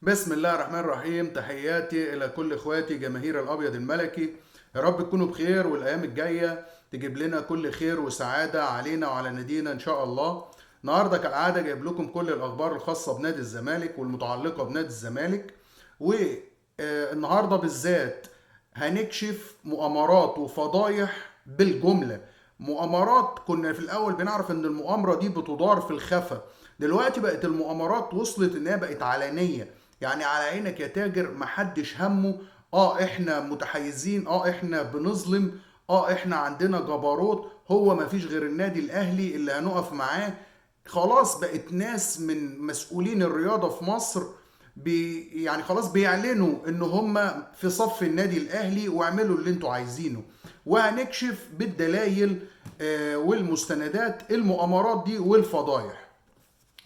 بسم الله الرحمن الرحيم. تحياتي إلى كل إخواتي جماهير الأبيض الملكي. يا رب تكونوا بخير، والأيام الجاية تجيب لنا كل خير وسعادة علينا وعلى نادينا إن شاء الله. النهاردة كالعادة جايب لكم كل الأخبار الخاصة بنادي الزمالك والمتعلقة بنادي الزمالك. والنهاردة بالذات هنكشف مؤامرات وفضايح بالجملة. مؤامرات كنا في الأول بنعرف إن المؤامرة دي بتدار في الخفا، دلوقتي بقت المؤامرات وصلت إنها بقت علنية. يعني على عينك يا تاجر، محدش همه احنا متحيزين، احنا بنظلم، احنا عندنا جبروت، هو مفيش غير النادي الاهلي اللي هنقف معاه. خلاص بقت ناس من مسؤولين الرياضة في مصر يعني خلاص بيعلنوا ان هم في صف النادي الاهلي واعملوا اللي انتوا عايزينه. وهنكشف بالدلائل والمستندات المؤامرات دي والفضايح.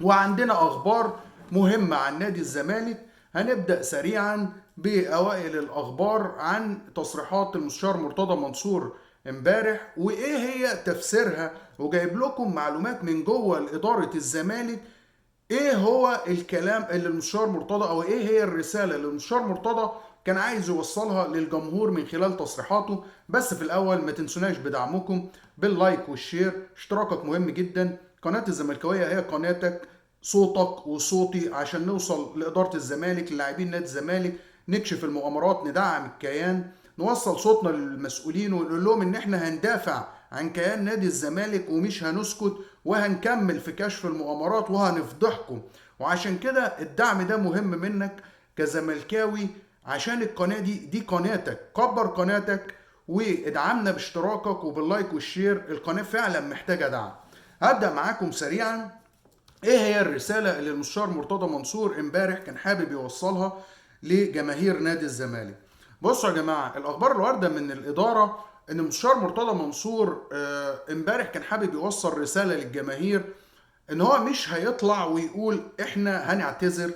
وعندنا اخبار مهمة عن نادي الزمالك. هنبدأ سريعا بأوائل الأخبار عن تصريحات المستشار مرتضى منصور امبارح وإيه هي تفسيرها، وجايب لكم معلومات من جوه إدارة الزمالك. إيه هو الكلام اللي المستشار مرتضى، أو إيه هي الرسالة اللي المستشار مرتضى كان عايز يوصلها للجمهور من خلال تصريحاته. بس في الأول ما تنسوناش بدعمكم باللايك والشير، اشتراكك مهم جدا. قناة الزملكاوية هي قناتك، صوتك وصوتي، عشان نوصل لإدارة الزمالك، للاعبين نادي الزمالك، نكشف المؤامرات، ندعم الكيان، نوصل صوتنا للمسؤولين ونقول لهم ان احنا هندافع عن كيان نادي الزمالك ومش هنسكت، وهنكمل في كشف المؤامرات وهنفضحكم. وعشان كده الدعم ده مهم منك كزملكاوي، عشان القناة دي قناتك. كبر قناتك وادعمنا باشتراكك وباللايك والشير، القناة فعلا محتاجة دعم. هبدأ معاكم سريعا. ايه هي الرسالة اللي المستشار مرتضى منصور امبارح كان حابب يوصلها لجماهير نادي الزمالك؟ بصوا يا جماعة، الاخبار الواردة من الادارة ان المستشار مرتضى منصور امبارح كان حابب يوصل رسالة للجماهير ان هو مش هيطلع ويقول احنا هنعتذر،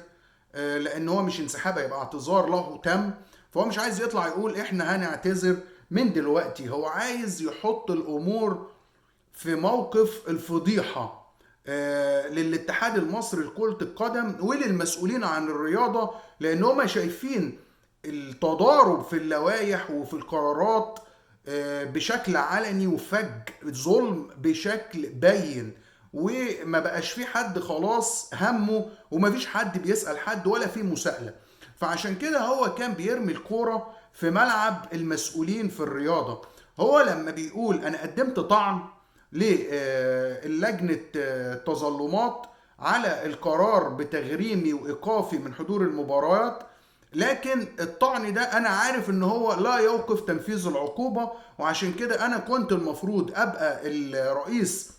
لان هو مش انسحاب، هيبقى اعتذار له تم. فهو مش عايز يطلع يقول احنا هنعتذر من دلوقتي، هو عايز يحط الامور في موقف الفضيحة للاتحاد المصري لكرة القدم وللمسؤولين عن الرياضة، لأن هم شايفين التضارب في اللوائح وفي القرارات بشكل علني وفج، ظلم بشكل باين، وما بقاش في حد خلاص همه، وما فيش حد بيسأل حد ولا في مساءلة. فعشان كده هو كان بيرمي الكورة في ملعب المسؤولين في الرياضة. هو لما بيقول أنا قدمت طعن للجنة التظلمات على القرار بتغريمي وإيقافي من حضور المباريات، لكن الطعن ده انا عارف ان هو لا يوقف تنفيذ العقوبة، وعشان كده انا كنت المفروض ابقى الرئيس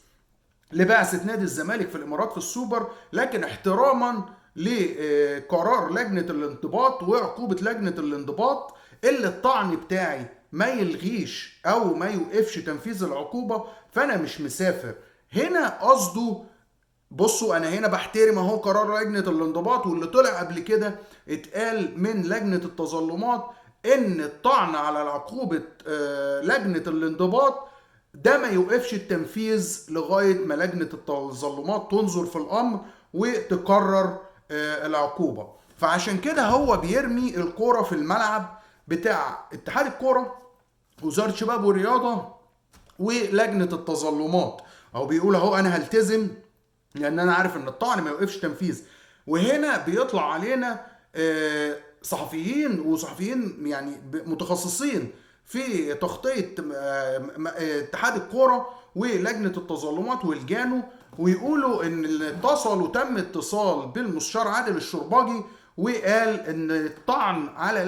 لبعثة نادي الزمالك في الامارات في السوبر، لكن احتراما لقرار لجنة الانضباط وعقوبة لجنة الانضباط اللي الطعن بتاعي ما يلغيش او ما يوقفش تنفيذ العقوبة، فانا مش مسافر. هنا قصده، بصوا انا هنا بحترم اهو قرار لجنه الانضباط، واللي طلع قبل كده اتقال من لجنه التظلمات ان الطعن على عقوبه لجنه الانضباط ده ما يوقفش التنفيذ لغايه ما لجنه التظلمات تنظر في الامر وتقرر العقوبه. فعشان كده هو بيرمي الكوره في الملعب بتاع اتحاد الكوره، وزاره الشباب والرياضه، ولجنه التظلمات. او بيقول اهو انا هلتزم لان انا عارف ان الطعن ما يوقفش تنفيذ. وهنا بيطلع علينا صحفيين يعني متخصصين في تغطيه اتحاد الكوره ولجنه التظلمات والجانو، ويقولوا ان اللي اتصل وتم اتصال بالمستشار عادل الشرباجي، وقال ان الطعن على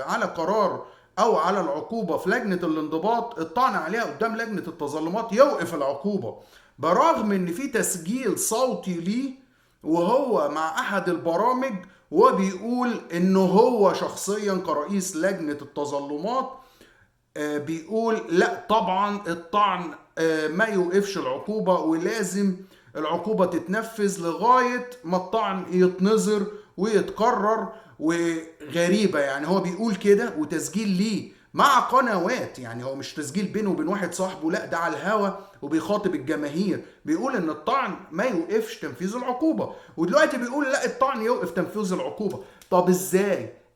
على قرار او على العقوبه في لجنه الانضباط، الطعن عليها قدام لجنه التظلمات يوقف العقوبه، برغم ان في تسجيل صوتي ليه وهو مع احد البرامج وبيقول انه هو شخصيا كرئيس لجنة التظلمات بيقول لا طبعا الطعن ما يوقفش العقوبة، ولازم العقوبة تتنفذ لغاية ما الطعن يتنظر ويتكرر. وغريبة يعني هو بيقول كده وتسجيل ليه مع قنوات، يعني هو مش تسجيل بينه وبين واحد صاحبه، لا ده على الهوا وبيخاطب الجماهير، بيقول ان الطعن ما يوقفش تنفيذ العقوبة، ودلوقتي بيقول لا الطعن يوقف تنفيذ العقوبة. طب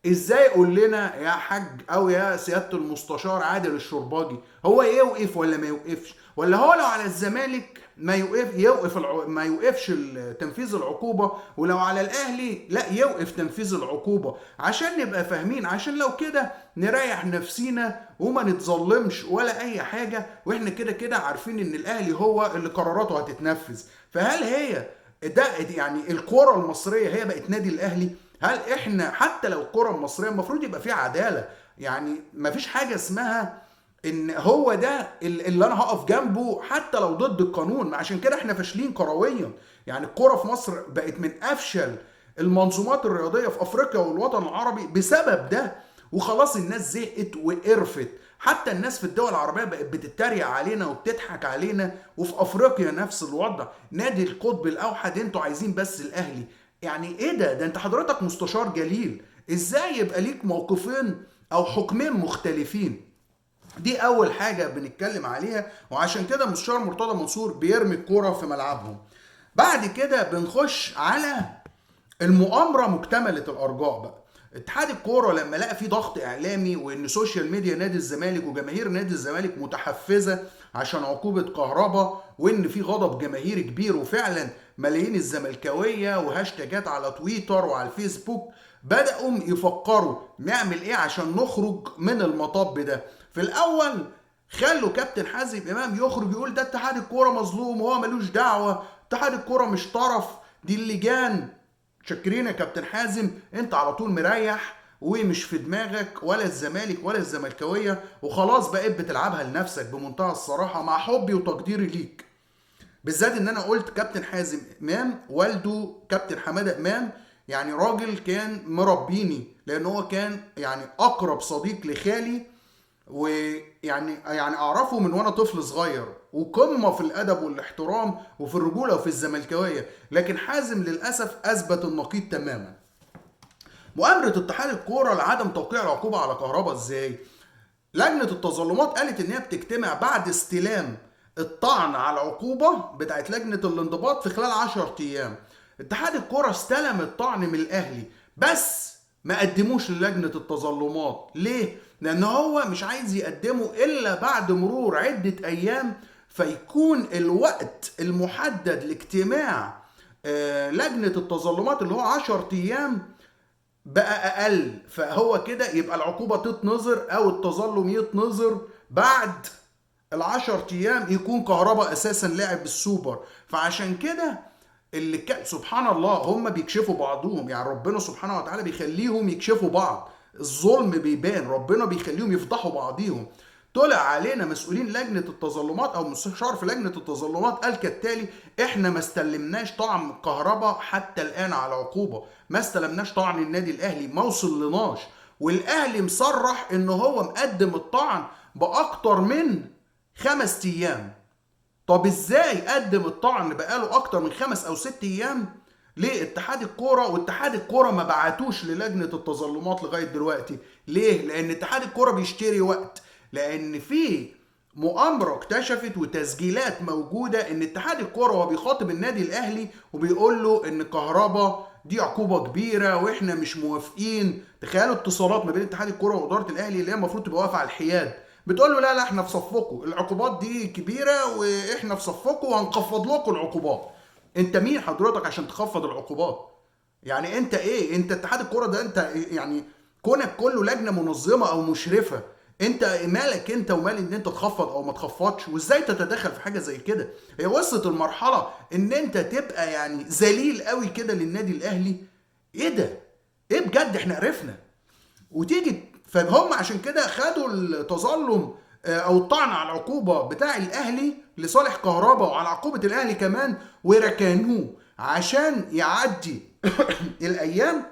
ازاي قول لنا يا حاج او يا سيادة المستشار عادل الشرباجي، هو يوقف ولا ما يوقفش؟ ولا هو لو على الزمالك ما يوقفش تنفيذ العقوبة، ولو على الاهلي لا يوقف تنفيذ العقوبة؟ عشان نبقى فاهمين، عشان لو كده نريح نفسينا وما نتظلمش ولا اي حاجة، واحنا كده كده عارفين ان الاهلي هو اللي قراراته هتتنفذ. فهل هي ده يعني الكرة المصرية هي بقت نادي الاهلي؟ هل احنا حتى لو الكرة المصرية المفروض يبقى فيها عدالة؟ يعني مفيش حاجة اسمها ان هو ده اللي انا هقف جنبه حتى لو ضد القانون. عشان كده احنا فاشلين كرويا. يعني الكرة في مصر بقت من افشل المنظومات الرياضية في افريقيا والوطن العربي بسبب ده. وخلاص الناس زهقت وقرفت، حتى الناس في الدول العربية بقت بتتريق علينا وبتضحك علينا، وفي افريقيا نفس الوضع. نادي القطب الاوحد انتوا عايزين بس الاهلي؟ يعني ايه ده انت حضرتك مستشار جليل، ازاي يبقى ليك موقفين او حكمين مختلفين؟ دي اول حاجة بنتكلم عليها. وعشان كده مستشار مرتضى منصور بيرمي الكورة في ملعبهم. بعد كده بنخش على المؤامرة مكتملة الارجاء بقى. اتحاد الكوره لما لقى في ضغط اعلامي وان سوشيال ميديا نادي الزمالك وجماهير نادي الزمالك متحفزه عشان عقوبه كهربا، وان في غضب جماهيري كبير، وفعلا ملايين الزملكاويه وهاشتاجات على تويتر وعلى الفيسبوك بداوا يفكروا نعمل ايه عشان نخرج من المطب ده. في الاول خلوا كابتن حازم امام يخرج يقول ده اتحاد الكوره مظلوم وهو ملوش دعوه، اتحاد الكوره مش طرف، دي اللجان. شكرين يا كابتن حازم، انت على طول مريح ومش في دماغك ولا الزمالك ولا الزملكاويه، وخلاص بقيت بتلعبها لنفسك بمنتهى الصراحه مع حبي وتقديري ليك. بالذات ان انا قلت كابتن حازم امام والده كابتن حماده امام، يعني راجل كان مربيني، لان هو كان يعني اقرب صديق لخالي، ويعني اعرفه من وانا طفل صغير، وقمه في الادب والاحترام وفي الرجوله وفي الزملكاويه. لكن حازم للاسف اثبت النقيض تماما. مؤامره اتحاد الكوره لعدم توقيع العقوبه على كهربا ازاي؟ لجنه التظلمات قالت ان هي بتجتمع بعد استلام الطعن على العقوبه بتاعت لجنه الانضباط في خلال 10 ايام. اتحاد الكوره استلم الطعن من الاهلي بس ما قدموش للجنه التظلمات. ليه؟ لان هو مش عايز يقدمه الا بعد مرور عده ايام، فيكون الوقت المحدد لاجتماع لجنه التظلمات اللي هو 10 ايام بقى اقل. فهو كده يبقى العقوبه تتنظر او التظلم يتنظر بعد ال10 ايام يكون كهربا اساسا لاعب السوبر. فعشان كده اللي سبحان الله هم بيكشفوا بعضهم، يعني ربنا سبحانه وتعالى بيخليهم يكشفوا بعض، الظلم بيبان، ربنا بيخليهم يفضحوا بعضيهم. طلع علينا مسؤولين لجنة التظلمات او مستشار في لجنة التظلمات قال كالتالي: احنا ما استلمناش طعن كهربا حتى الان على عقوبة، ما استلمناش طعن النادي الاهلي، ما وصلناش. والاهلي مصرح ان هو مقدم الطعن باكتر من 5 ايام. طب ازاي قدم الطعن بقاله اكتر من 5 او 6 ايام لاتحاد الكوره، واتحاد الكوره ما بعتوش للجنه التظلمات لغايه دلوقتي؟ ليه؟ لان اتحاد الكوره بيشتري وقت، لان في مؤامره اكتشفت وتسجيلات موجوده ان اتحاد الكوره وهو بيخاطب النادي الاهلي وبيقول له ان كهربا دي عقوبه كبيره واحنا مش موافقين. تخيلوا اتصالات ما بين اتحاد الكوره واداره الاهلي اللي هي المفروض تبقى واقفه على الحياد، بتقول له لا احنا في صفكم، العقوبات دي كبيره واحنا في صفكم وهنخفض لكم العقوبات. انت مين حضرتك عشان تخفض العقوبات؟ يعني انت ايه؟ انت اتحاد الكوره ده انت يعني كونك كله لجنه منظمه او مشرفه، انت مالك انت ومال ان انت تخفض او ما تخفضش؟ وازاي تتدخل في حاجه زي كده؟ هي وصلت المرحله ان انت تبقى يعني ذليل قوي كده للنادي الاهلي؟ ايه ده؟ ايه بجد؟ احنا عرفنا. وتيجي فهم عشان كده خدوا التظلم او الطعن على العقوبه بتاع الاهلي لصالح كهربا وعلى عقوبه الاهلي كمان وركنوه عشان يعدي الايام،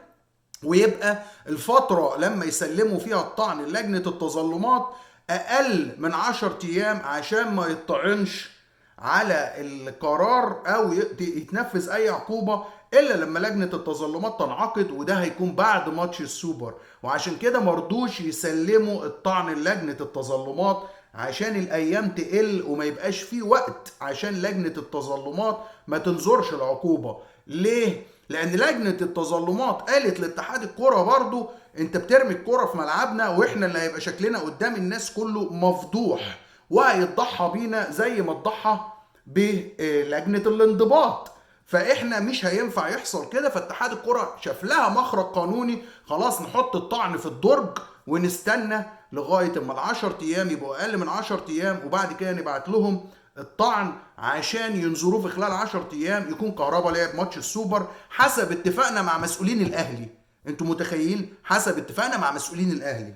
ويبقى الفتره لما يسلموا فيها الطعن لجنه التظلمات اقل من 10 ايام عشان ما يطعنش على القرار او يتنفذ اي عقوبه الا لما لجنه التظلمات تنعقد، وده هيكون بعد ماتش السوبر. وعشان كده مرضوش يسلموا الطعن للجنه التظلمات عشان الايام تقل وما يبقاش فيه وقت عشان لجنه التظلمات ما تنظرش العقوبه. ليه؟ لان لجنه التظلمات قالت لاتحاد الكوره برضو انت بترمي الكوره في ملعبنا، واحنا اللي هيبقى شكلنا قدام الناس كله مفضوح، وهيتضحى بينا زي ما اتضحى بلجنه الانضباط. فاحنا مش هينفع يحصل كده. فاتحاد الكرة شاف لها مخرج قانوني، خلاص نحط الطعن في الدرج ونستنى لغايه اما ال10 ايام يبقوا اقل من 10 ايام، وبعد كده نبعت لهم الطعن عشان ينظروه في خلال 10 ايام يكون كهربا لعب ماتش السوبر حسب اتفاقنا مع مسؤولين الاهلي. انتوا متخيلين؟ حسب اتفاقنا مع مسؤولين الاهلي.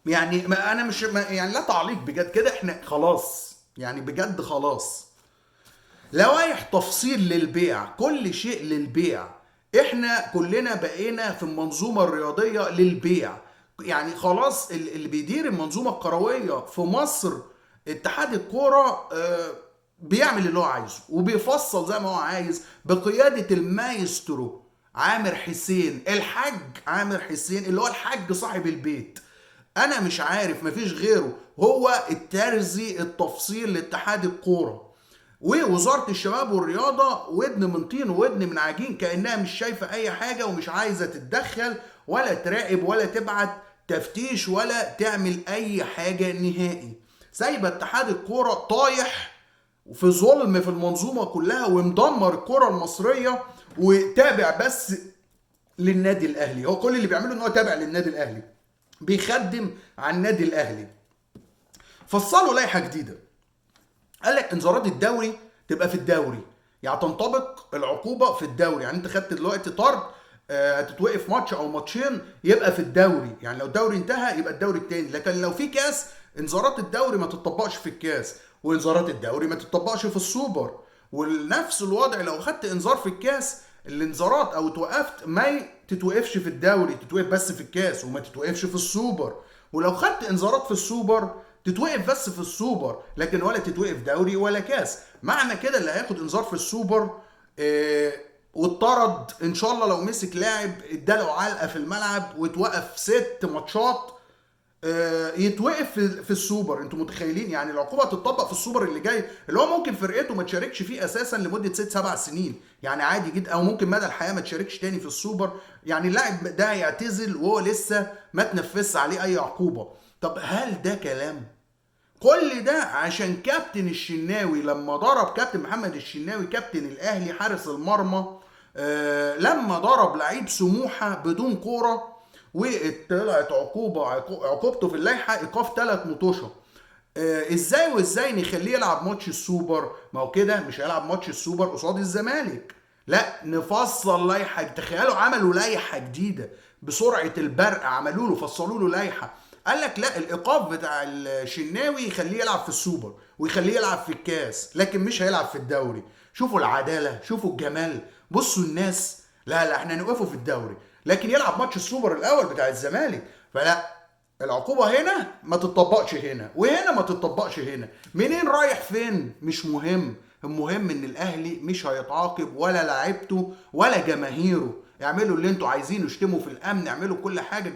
يعني ما انا مش يعني لا تعليق بجد كده، احنا خلاص يعني بجد خلاص. لوائح تفصيل للبيع، كل شيء للبيع. احنا كلنا بقينا في المنظومة الرياضية للبيع. يعني خلاص اللي بيدير المنظومة الكروية في مصر اتحاد الكورة بيعمل اللي هو عايزه وبيفصل زي ما هو عايز بقيادة المايسترو عامر حسين، الحاج عامر حسين اللي هو الحاج صاحب البيت. انا مش عارف مفيش غيره، هو الترزي التفصيل لاتحاد الكورة. ووزارة الشباب والرياضة ودن من طين وودن من عجين، كأنها مش شايفة أي حاجة ومش عايزة تتدخل ولا تراقب ولا تبعت تفتيش ولا تعمل أي حاجة نهائي. سايبة اتحاد الكورة طايح في ظلم في المنظومة كلها ومدمر الكورة المصرية، وتابع بس للنادي الأهلي. هو كل اللي بيعمله إن هو تابع للنادي الأهلي، بيخدم على النادي الأهلي. فصلوا لائحة جديدة، قال لك انذارات الدوري تبقى في الدوري، يعني تنطبق العقوبه في الدوري. يعني انت خدت دلوقتي طرد هتتوقف ماتش او ماتشين يبقى في الدوري، يعني لو الدوري انتهى يبقى الدوري التاني. لكن لو في كاس انذارات الدوري ما تطبقش في الكاس، وانذارات الدوري ما تطبقش في السوبر. ونفس الوضع لو خدت انذار في الكاس، الانذارات او توقفت ما تتوقفش في الدوري، تتوقف بس في الكاس وما تتوقفش في السوبر. ولو خدت انذارات في السوبر تتوقف بس في السوبر، لكن ولا تتوقف دوري ولا كاس. معنى كده اللي هياخد انذار في السوبر واتطرد ان شاء الله لو مسك لاعب اداله علقه في الملعب واتوقف 6 ماتشات يتوقف في السوبر. انتوا متخيلين؟ يعني العقوبه هتطبق في السوبر اللي جاي، اللي هو ممكن فرقته ما تشاركش فيه اساسا لمده 6-7 سنين، يعني عادي جدا، او ممكن مدى الحياه ما تشاركش تاني في السوبر. يعني اللاعب ده يعتزل وهو لسه ما تنفذش عليه اي عقوبه. طب هل ده كلام؟ كل ده عشان كابتن الشناوي لما ضرب كابتن محمد الشناوي كابتن الاهلي حارس المرمى لما ضرب لعيب سموحه بدون كوره، وطلعت عقوبته في اللائحه ايقاف 3 مطوشه. ازاي وازاي نخليه يلعب ماتش السوبر؟ ما هو كده مش هيلعب ماتش السوبر قصاد الزمالك. لا، نفصل لائحه. تخيلوا عملوا لائحه جديده بسرعه البرق، عملوا له فصلوا له لائحه. قال لك لا، الايقاف بتاع الشناوي يخليه يلعب في السوبر ويخليه يلعب في الكاس، لكن مش هيلعب في الدوري. شوفوا العداله، شوفوا الجمال. بصوا الناس، لا احنا نوقفه في الدوري لكن يلعب ماتش السوبر الاول بتاع الزمالك. فلا، العقوبه هنا ما تطبقش هنا، وهنا ما تطبقش هنا. منين رايح فين مش مهم، المهم ان الاهلي مش هيتعاقب ولا لاعيبته ولا جماهيره. اعملوا اللي انتوا عايزينه، اشتموا في الامن، اعملوا كل حاجه.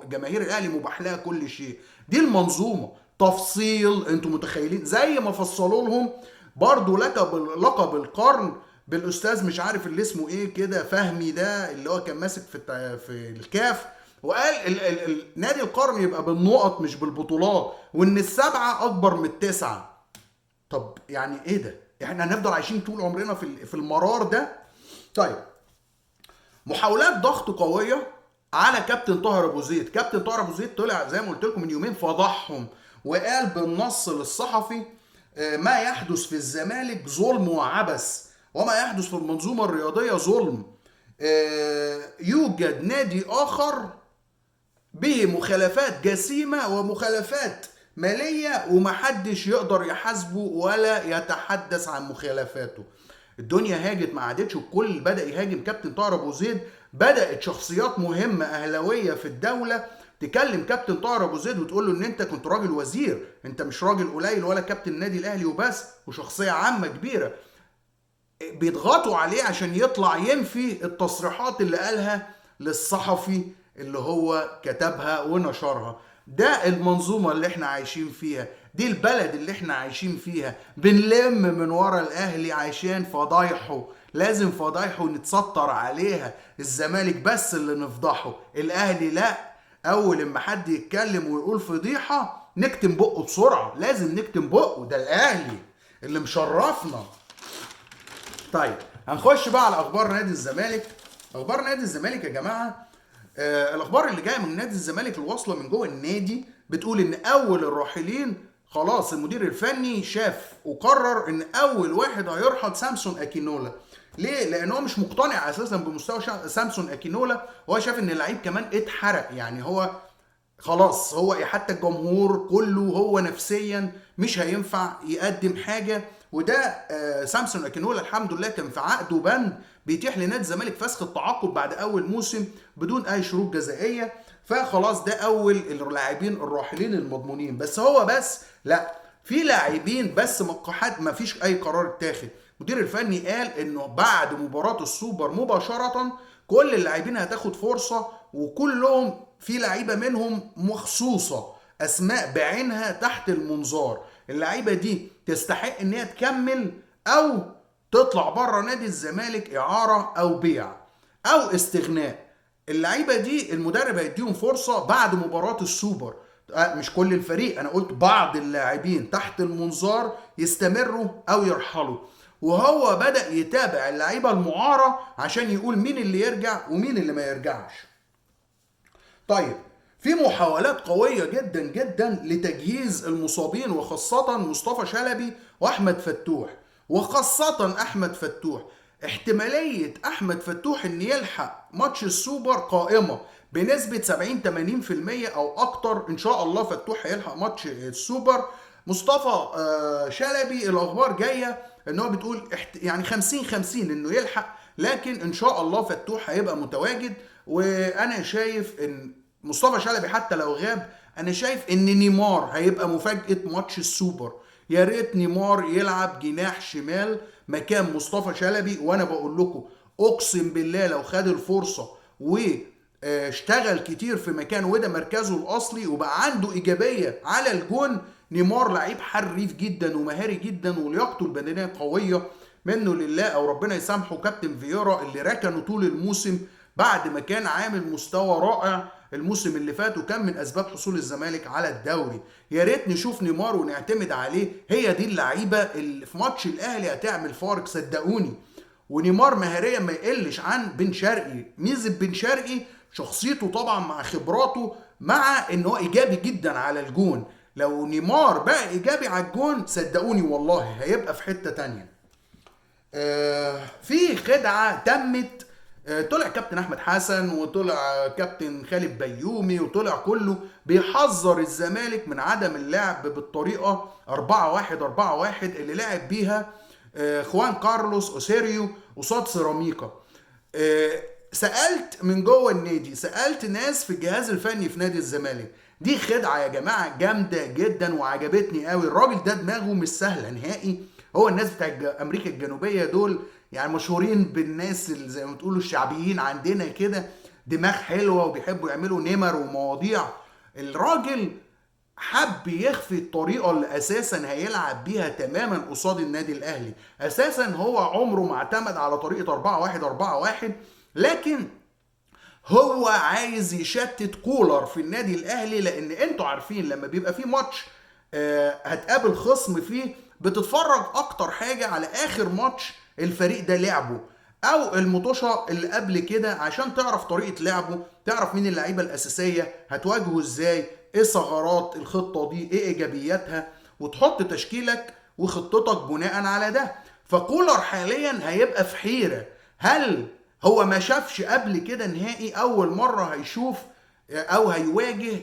جماهير الاهلي مباح لها كل شيء. دي المنظومه تفصيل. انتوا متخيلين؟ زي ما فصلوا لهم برضو لقب القرن بالاستاذ مش عارف اللي اسمه ايه كده، فهمي ده اللي هو كان ماسك في الكاف، وقال نادي القرن يبقى بالنقط مش بالبطولات، وان السبعه اكبر من التسعه. طب يعني ايه ده؟ احنا هنفضل عايشين طول عمرنا في المرار ده؟ طيب، محاولات ضغط قويه على كابتن طاهر ابو زيد. كابتن طاهر ابو زيد طلع زي ما قلت لكم من يومين فضحهم وقال بالنص للصحفي ما يحدث في الزمالك ظلم وعبث، وما يحدث في المنظومه الرياضيه ظلم. يوجد نادي اخر به مخالفات جسيمه ومخالفات ماليه ومحدش يقدر يحاسبه ولا يتحدث عن مخالفاته. الدنيا هاجت، ما عادتش الكل بدأ يهاجم كابتن طاهر ابو زيد. بدأت شخصيات مهمة اهلاوية في الدولة تكلم كابتن طاهر ابو زيد وتقول له ان انت كنت راجل وزير، انت مش راجل قليل ولا كابتن النادي الاهلي وبس، وشخصية عامة كبيرة. بيضغطوا عليه عشان يطلع ينفي التصريحات اللي قالها للصحفي اللي هو كتبها ونشرها. ده المنظومة اللي احنا عايشين فيها، دي البلد اللي احنا عايشين فيها. بنلم من ورا الاهلي عشان فضايحه، لازم فضايحه نتستر عليها. الزمالك بس اللي نفضحه، الاهلي لا. اول لما حد يتكلم ويقول فضيحة نكتم بقه بسرعة، لازم نكتم بقه، ده الاهلي اللي مشرفنا. طيب هنخش بقى على اخبار نادي الزمالك. اخبار نادي الزمالك يا جماعه، الاخبار اللي جايه من نادي الزمالك الواصله من جوه النادي بتقول ان اول الراحلين خلاص، المدير الفني شاف وقرر ان اول واحد هيرحل سامسون اكينولا. ليه؟ لان هو مش مقتنع اساسا بمستوى سامسون اكينولا، وهو شاف ان اللعيب كمان اتحرق. يعني هو خلاص، هو حتى الجمهور كله هو نفسيا مش هينفع يقدم حاجه. وده سامسون اكينولا الحمد لله كان في عقده بند بيتيح لنادي الزمالك فسخ التعاقد بعد اول موسم بدون اي شروط جزائيه. فخلاص ده اول اللاعبين الراحلين المضمونين. بس هو بس لا، في لاعبين بس ما فيش اي قرار اتاخد. المدير الفني قال انه بعد مباراه السوبر مباشره كل اللاعبين هتاخد فرصه، وكلهم في لعيبه منهم مخصوصه اسماء بعينها تحت المنظار. اللعيبه دي تستحق ان هي تكمل او تطلع بره نادي الزمالك اعاره او بيع او استغناء. اللعيبه دي المدرب هيديهم فرصه بعد مباراه السوبر. مش كل الفريق، انا قلت بعض اللاعبين تحت المنظار يستمروا او يرحلوا. وهو بدأ يتابع اللعيبه المعاره عشان يقول مين اللي يرجع ومين اللي ما يرجعش. طيب في محاولات قوية جدا جدا لتجهيز المصابين، وخاصة مصطفى شلبي وأحمد فتوح. وخاصة أحمد فتوح، احتمالية أحمد فتوح إن يلحق ماتش السوبر قائمة بنسبة 70-80% أو أكتر. إن شاء الله فتوح هيلحق ماتش السوبر. مصطفى شلبي الأخبار جاية إن هو بتقول يعني 50-50 إنه يلحق، لكن إن شاء الله فتوح هيبقى متواجد. وانا شايف ان مصطفى شلبي حتى لو غاب، انا شايف ان نيمار هيبقى مفاجأة ماتش السوبر. يا ريت نيمار يلعب جناح شمال مكان مصطفى شلبي. وانا بقول لكم اقسم بالله لو خد الفرصة واشتغل كتير في مكان وده مركزه الاصلي وبقى عنده ايجابية على الجون، نيمار لعيب حريف جدا ومهاري جدا ولياقته البدنية قوية منه لله. او ربنا يسامحه كابتن فييرا اللي ركنه طول الموسم بعد ما كان عامل مستوى رائع الموسم اللي فات، وكان من اسباب حصول الزمالك على الدوري. يا ريت نشوف نيمار ونعتمد عليه. هي دي اللعيبه اللي في ماتش الاهلي هتعمل فارق صدقوني. ونيمار مهاريا ما يقلش عن بن شرقي. ميزه بن شرقي شخصيته طبعا مع خبراته، مع ان هو ايجابي جدا على الجون. لو نيمار بقى ايجابي على الجون صدقوني والله هيبقى في حته تانيه. في خدعه تمت. طلع كابتن احمد حسن وطلع كابتن خالد بيومي وطلع كله بيحذر الزمالك من عدم اللعب بالطريقه 4-1 اللي لعب بيها خوان كارلوس اوسيريو قصاد سيراميكا. سالت من جوه النادي، سالت ناس في الجهاز الفني في نادي الزمالك، دي خدعه يا جماعه جامده جدا وعجبتني قوي. الراجل ده دماغه مش سهله نهائي. هو الناس بتاع امريكا الجنوبيه دول يعني مشهورين بالناس اللي زي ما تقولوا الشعبيين عندنا كده، دماغ حلوه وبيحبوا يعملوا نمر ومواضيع. الراجل حب يخفي الطريقه اللي اساسا هيلعب بيها تماما قصاد النادي الاهلي. اساسا هو عمره ما اعتمد على طريقه 4-1 لكن هو عايز يشتت كولر في النادي الاهلي. لان انتوا عارفين لما بيبقى في ماتش هتقابل خصم فيه، بتتفرج اكتر حاجه على اخر ماتش الفريق ده لعبه او المطوشه اللي قبل كده، عشان تعرف طريقه لعبه، تعرف مين اللعيبه الاساسيه، هتواجهه ازاي، ايه ثغرات الخطه دي، ايه ايجابياتها، وتحط تشكيلك وخطتك بناء على ده. فكولر حاليا هيبقى في حيره. هل هو ما شافش قبل كده نهائي؟ اول مره هيشوف او هيواجه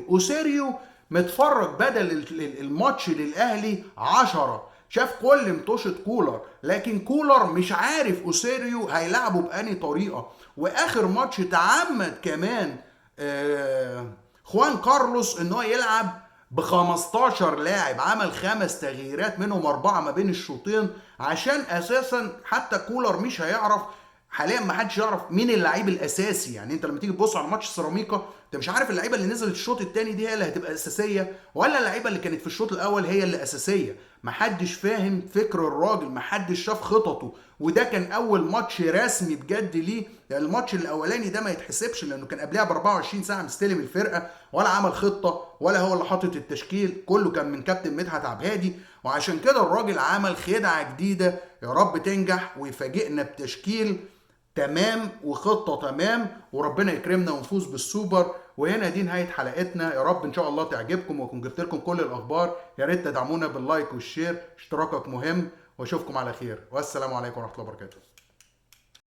اوسيريو متفرج بدل الماتش للاهلي 10، شاف كل مطوشة كولر، لكن كولر مش عارف اوسيريو هيلعبه بأني طريقة. واخر ماتش تعمد كمان خوان كارلوس ان هو يلعب ب 15 لاعب، عمل 5 تغييرات منهم 4 ما بين الشوطين، عشان اساسا حتى كولر مش هيعرف حاليا، ما حدش يعرف مين اللعيب الاساسي. يعني انت لما تيجي تبص على ماتش سيراميكا انت مش عارف اللعيبه اللي نزلت الشوط الثاني دي هي اللي هتبقى اساسيه ولا اللعيبه اللي كانت في الشوط الاول هي اللي اساسيه. ما حدش فاهم فكر الراجل، ما حدش شاف خططه، وده كان اول ماتش رسمي بجد ليه. يعني الماتش الاولاني ده ما يتحسبش لانه كان قبلها ب 24 ساعه مستلم الفرقه، ولا عمل خطه ولا هو اللي حاطط التشكيل، كله كان من كابتن مدحت عبد الهادي. وعشان كده الراجل عمل خدعه جديده، يا رب تنجح ويفاجئنا بتشكيل تمام وخطه تمام، وربنا يكرمنا ونفوز بالسوبر. وهنا دي نهايه حلقتنا، يا رب ان شاء الله تعجبكم واكون جبت لكم كل الاخبار. يا ريت تدعمونا باللايك والشير، اشتراكك مهم، واشوفكم على خير، والسلام عليكم ورحمه الله وبركاته.